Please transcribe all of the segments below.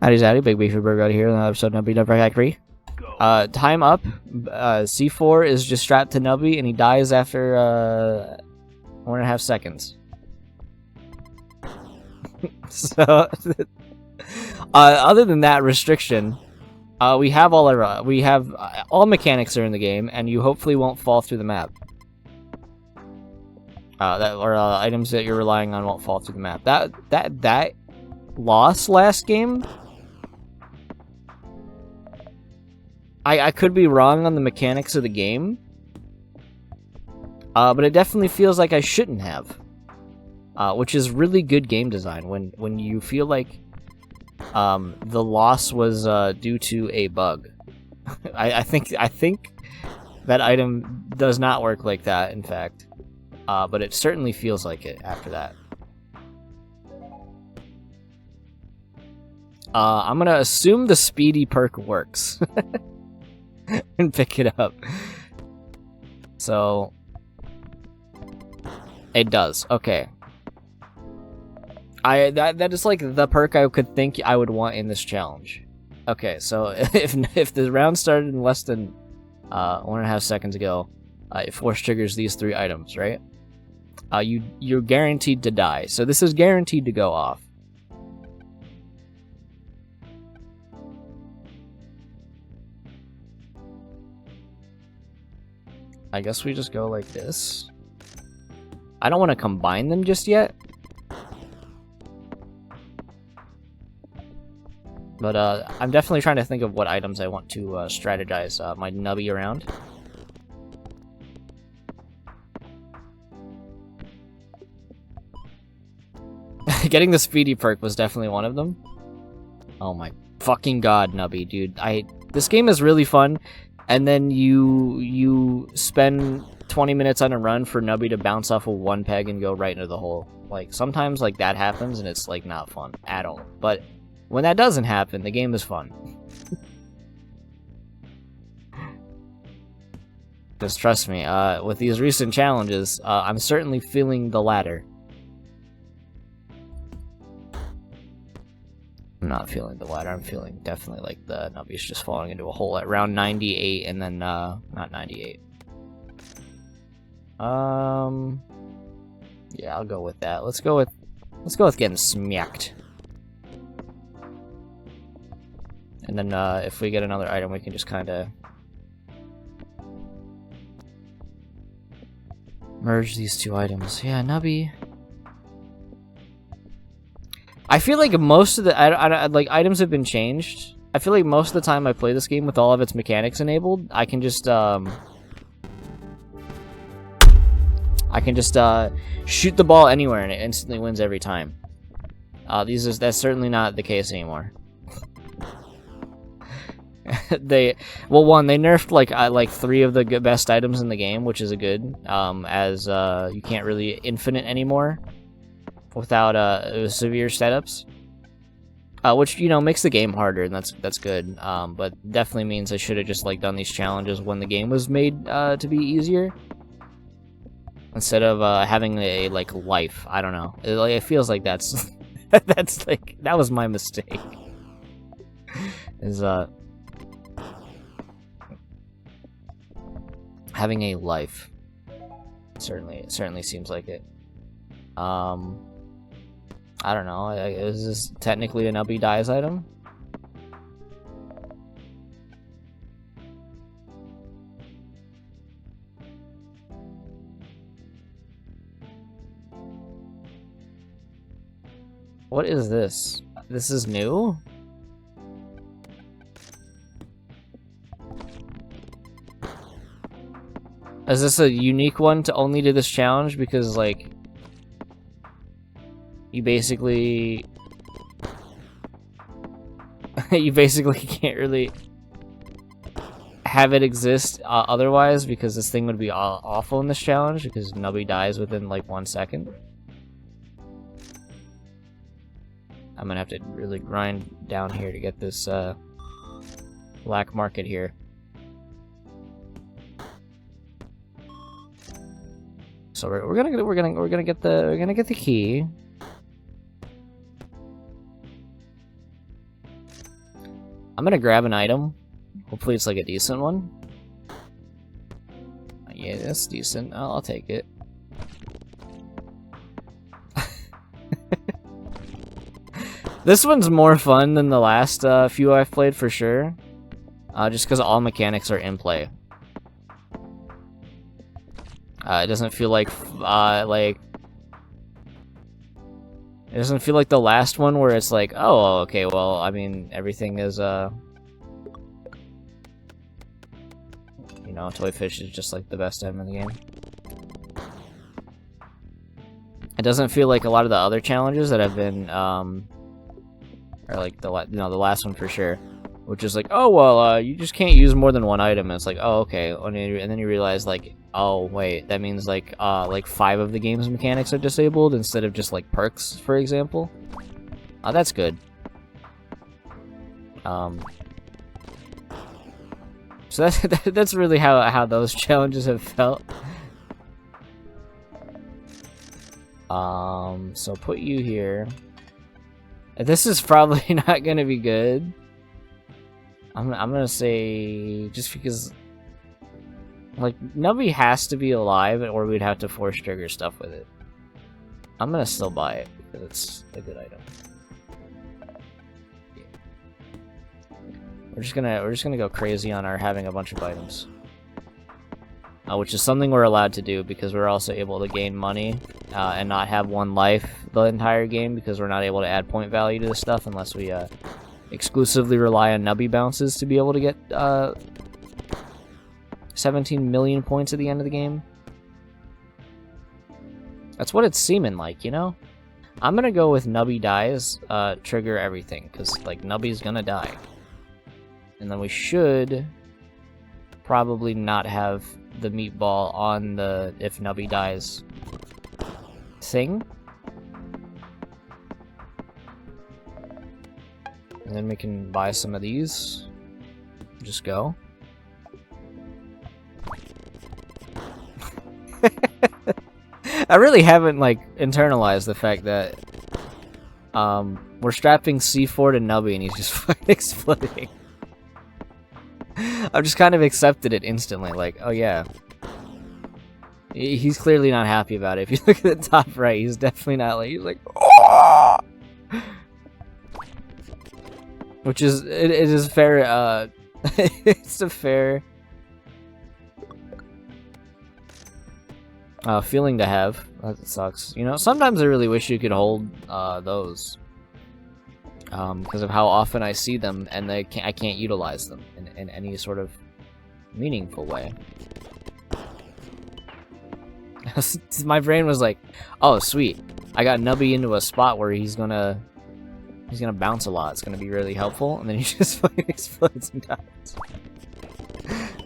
Howdy, Big Beefy Burger out here on episode Nubby Never Agree. Time up. C4 is just strapped to Nubby and he dies after 1.5 seconds. So, other than that restriction, we have all mechanics are in the game, and you hopefully won't fall through the map. Items that you're relying on won't fall through the map. That loss last game. I could be wrong on the mechanics of the game, but it definitely feels like I shouldn't have, which is really good game design when you feel like the loss was due to a bug. I think that item does not work like that, in fact, but it certainly feels like it after that. I'm gonna assume the speedy perk works. And pick it up. So it does. Okay. That is like the perk I could think I would want in this challenge. Okay, so if the round started in less than 1.5 seconds ago, it force triggers these 3 items, right? You're guaranteed to die. So this is guaranteed to go off. I guess we just go like this. I don't want to combine them just yet. But I'm definitely trying to think of what items I want to strategize my Nubby around. Getting the speedy perk was definitely one of them. Oh my fucking god, Nubby, dude. This game is really fun. And then you spend 20 minutes on a run for Nubby to bounce off of one peg and go right into the hole. Like, sometimes like that happens and it's like not fun at all. But when that doesn't happen, the game is fun. Just trust me, with these recent challenges, I'm certainly feeling the latter. I'm not feeling the latter. I'm feeling definitely like the Nubby's just falling into a hole at round 98, and then not 98. Yeah, I'll go with that. Let's go with getting smacked. And then if we get another item, we can just kind of merge these 2 items. Yeah, Nubby. I feel like most of the like items have been changed. I feel like most of the time I play this game with all of its mechanics enabled, I can just shoot the ball anywhere and it instantly wins every time. That's certainly not the case anymore. They nerfed like 3 of the best items in the game, which is a good, as you can't really infinite anymore without severe setups, which, you know, makes the game harder, and that's good, but definitely means I should have just like done these challenges when the game was made to be easier, instead of having a like life. I don't know, it feels like that's that was my mistake. Is having a life. It certainly seems like it. I don't know, is this technically a Nubby dies item? What is this? This is new? Is this a unique one to only do this challenge? Because, like, you basically can't really have it exist otherwise, because this thing would be awful in this challenge, because Nubby dies within like 1 second. I'm gonna have to really grind down here to get this black market here. So we're gonna get the key. I'm gonna grab an item. Hopefully it's like a decent one. Yeah, that's decent. I'll take it. This one's more fun than the last few I've played for sure. Just because all mechanics are in play. It doesn't feel like it doesn't feel like the last one where it's like, oh, okay, well, I mean, everything is, you know, Toy Fish is just like the best item in the game. It doesn't feel like a lot of the other challenges that have been, or like the last one for sure, which is like, oh, well, you just can't use more than one item. And it's like, oh, okay, and then you realize, like, oh, wait, that means, like 5 of the game's mechanics are disabled instead of just, like, perks, for example. That's good. So that's really how those challenges have felt. So put you here. This is probably not gonna be good. I'm gonna say, just because, like, Nubby has to be alive, or we'd have to force trigger stuff with it. I'm gonna still buy it because it's a good item. Yeah. We're just gonna go crazy on our having a bunch of items, which is something we're allowed to do because we're also able to gain money and not have 1 life the entire game, because we're not able to add point value to this stuff unless we exclusively rely on Nubby bounces to be able to get 17 million points at the end of the game. That's what it's seeming like, you know? I'm gonna go with Nubby dies, trigger everything, because, like, Nubby's gonna die. And then we should probably not have the meatball on the if Nubby dies thing. And then we can buy some of these. Just go. I really haven't, like, internalized the fact that we're strapping C4 to Nubby and he's just fucking exploding. I've just kind of accepted it instantly, like, oh yeah. He's clearly not happy about it. If you look at the top right, he's definitely not, like, he's like, oh! Which is, it is fair, it's a fair feeling to have. That sucks. You know, sometimes I really wish you could hold those. Because of how often I see them and I can't utilize them in any sort of meaningful way. My brain was like, oh sweet, I got Nubby into a spot where he's gonna bounce a lot. It's gonna be really helpful, and then he just fucking explodes and dies.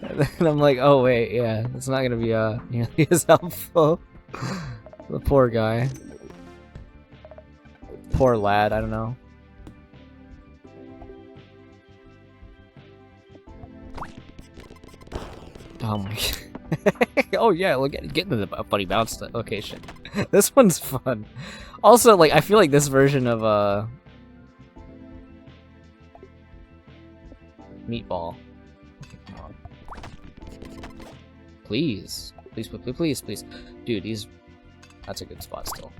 And then I'm like, oh wait, yeah, it's not gonna be nearly as helpful. The poor guy, poor lad. I don't know. Oh my god. Oh yeah, look at getting to the funny bounce location. This one's fun. Also, like, I feel like this version of meatball. Come on. Please. Please, please, please, please. Dude, that's a good spot still.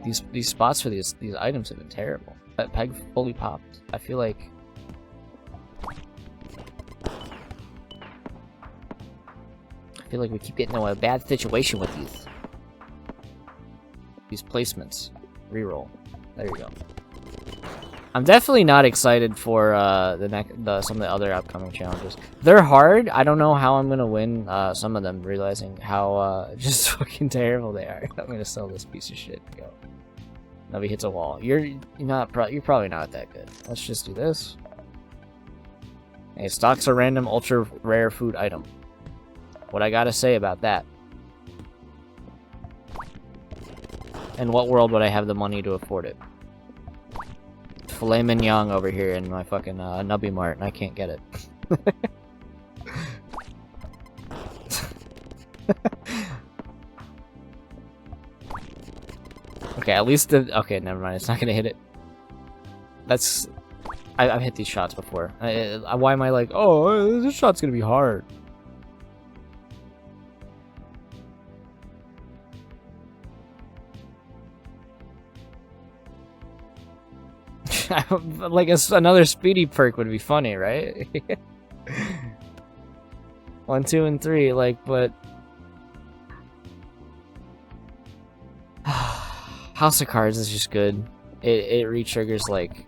These spots for these items have been terrible. That peg fully popped. I feel like we keep getting into a bad situation with these placements. Reroll. There you go. I'm definitely not excited for some of the other upcoming challenges. They're hard. I don't know how I'm gonna win some of them, realizing how just fucking terrible they are. I'm gonna sell this piece of shit. Go. Nubby hits a wall. You're probably not that good. Let's just do this. Hey, stocks a random ultra rare food item. What I gotta say about that? In what world would I have the money to afford it? Filet mignon over here in my fucking Nubby Mart, and I can't get it. Okay, at least okay, never mind. It's not gonna hit it. That's... I've hit these shots before. Why am I like, oh, this shot's gonna be hard? Like another speedy perk would be funny, right? 1, 2, and 3, like, but House of Cards is just good. It re-triggers like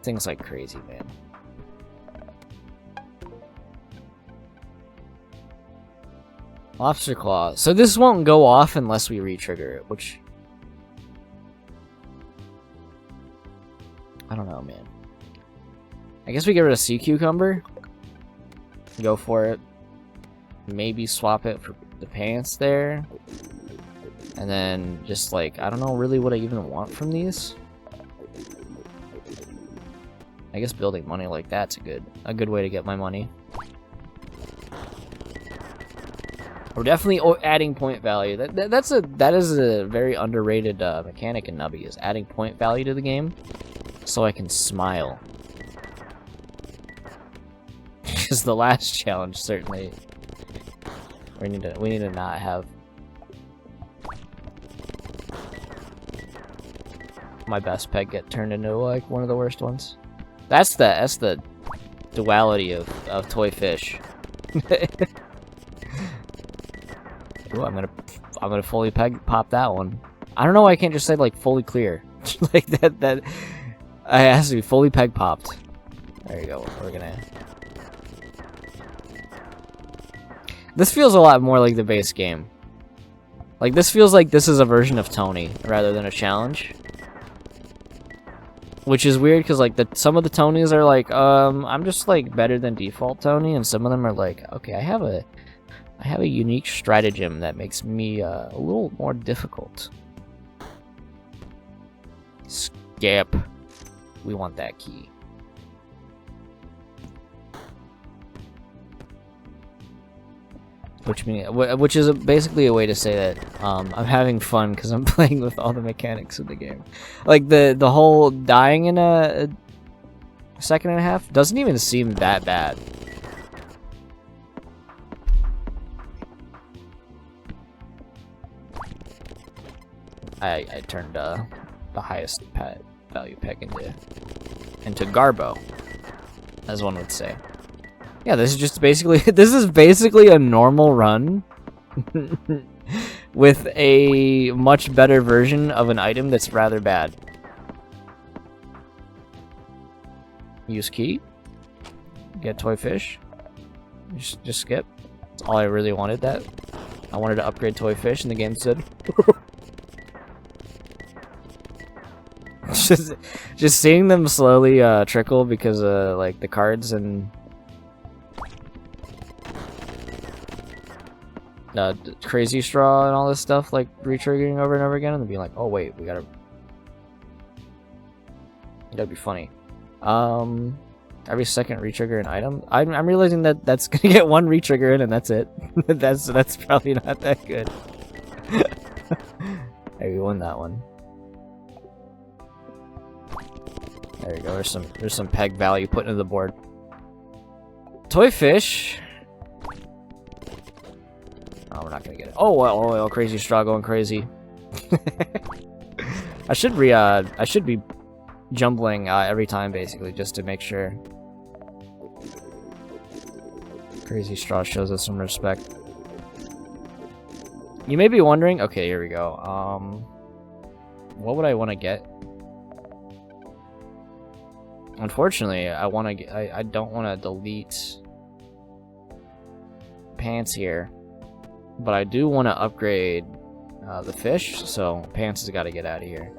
things like crazy, man. Lobster Claw. So this won't go off unless we re-trigger it, which I don't know, man. I guess we get rid of Sea Cucumber. Go for it. Maybe swap it for the pants there. And then just like, I don't know really what I even want from these. I guess building money like that's a good way to get my money. We're definitely adding point value. That is a very underrated mechanic in Nubby, is adding point value to the game. So I can smile. Because the last challenge certainly we need to not have my best peg get turned into like one of the worst ones. That's the duality of toy fish. Ooh, I'm gonna fully peg pop that one. I don't know why I can't just say like fully clear. Like that it has to be fully peg popped. There you go. We're gonna. This feels a lot more like the base game. Like this feels like this is a version of Tony rather than a challenge. Which is weird because like some of the Tonys are like, I'm just like better than default Tony, and some of them are like, okay, I have a unique stratagem that makes me a little more difficult. Skip. We want that key. Which is basically a way to say that I'm having fun because I'm playing with all the mechanics of the game. Like the whole dying in a second and a half doesn't even seem that bad. I turned the highest value peg into Garbo, as one would say. Yeah, this is just basically a normal run with a much better version of an item that's rather bad. Use key. Get toy fish. Just skip. That's all I really wanted. That I wanted to upgrade toy fish, and the game said. just seeing them slowly trickle because like the cards and crazy straw and all this stuff like re-triggering over and over again, and then being like, oh wait, we gotta that'd be funny. Every second re-trigger an item. I'm realizing that that's gonna get one re-trigger in and that's it. that's probably not that good. Hey, we won that one. There you go. There's some peg value put into the board. Toy fish. Oh, we're not gonna get it. Oh, well, crazy straw going crazy. I should be jumbling every time basically just to make sure. Crazy straw shows us some respect. You may be wondering. Okay, here we go. What would I want to get? Unfortunately, I don't want to delete pants here, but I do want to upgrade the fish, so pants has got to get out of here.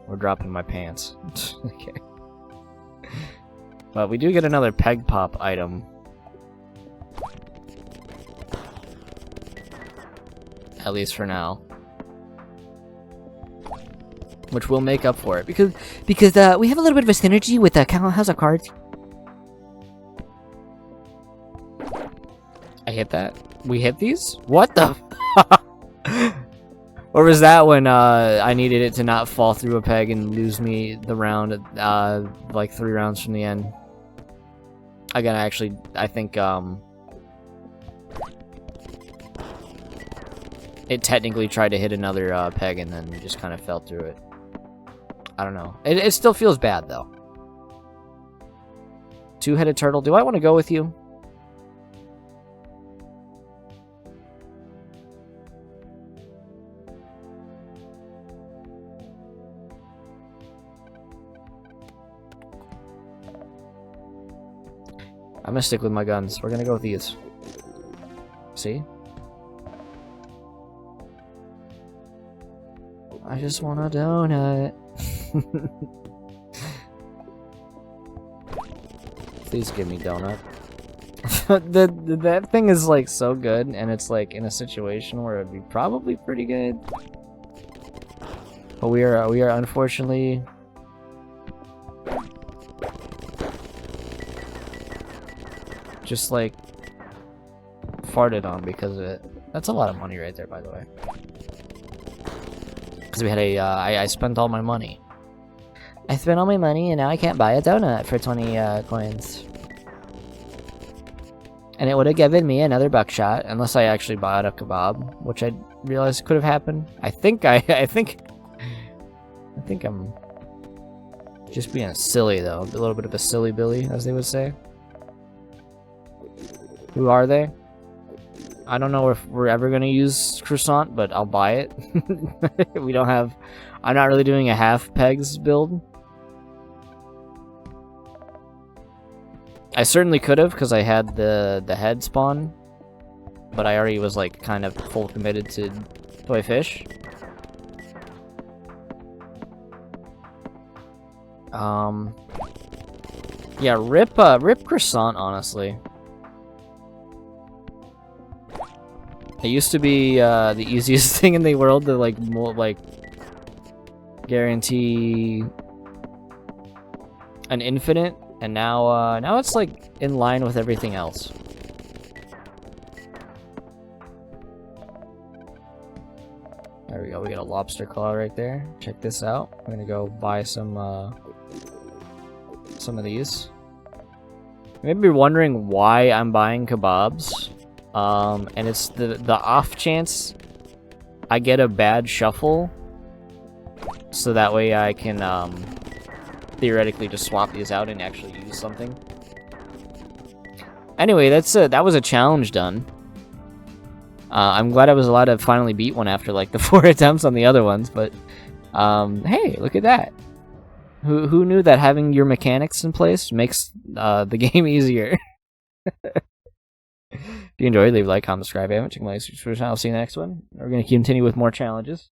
We're dropping my pants. Okay. But we do get another peg pop item. At least for now. Which will make up for it because we have a little bit of a synergy with House of Cards. I hit that. We hit these? What the? Or was that when I needed it to not fall through a peg and lose me the round, like 3 rounds from the end? Again, actually, I think it technically tried to hit another peg and then just kind of fell through it. I don't know. It still feels bad though. 2-headed turtle. Do I want to go with you? I'm gonna stick with my guns. We're gonna go with these. See? I just want a donut. Please give me donut. That thing is like so good, and it's like in a situation where it'd be probably pretty good. But we are unfortunately just like farted on because of it. That's a lot of money right there, by the way. Because we had a I spent all my money. I spent all my money and now I can't buy a donut for 20 coins. And it would have given me another buckshot unless I actually bought a kebab, which I realized could have happened. I think I'm just being silly though, a little bit of a silly Billy, as they would say. Who are they? I don't know if we're ever gonna use croissant, but I'll buy it. We don't have. I'm not really doing a half pegs build. I certainly could have because I had the head spawn, but I already was like kind of full committed to toy fish. Yeah, rip croissant, honestly. It used to be the easiest thing in the world to like guarantee an infinite, and now it's like in line with everything else. There we go. We got a lobster claw right there. Check this out. I'm gonna go buy some of these. You may be wondering why I'm buying kebabs. And it's the off chance I get a bad shuffle, so that way I can theoretically just swap these out and actually use something. Anyway, that was a challenge done. I'm glad I was allowed to finally beat one after like the 4 attempts on the other ones, but hey, look at that. Who knew that having your mechanics in place makes the game easier? If you enjoyed, leave a like, comment, subscribe, check my YouTube channel. I'll see you in the next one. We're going to continue with more challenges.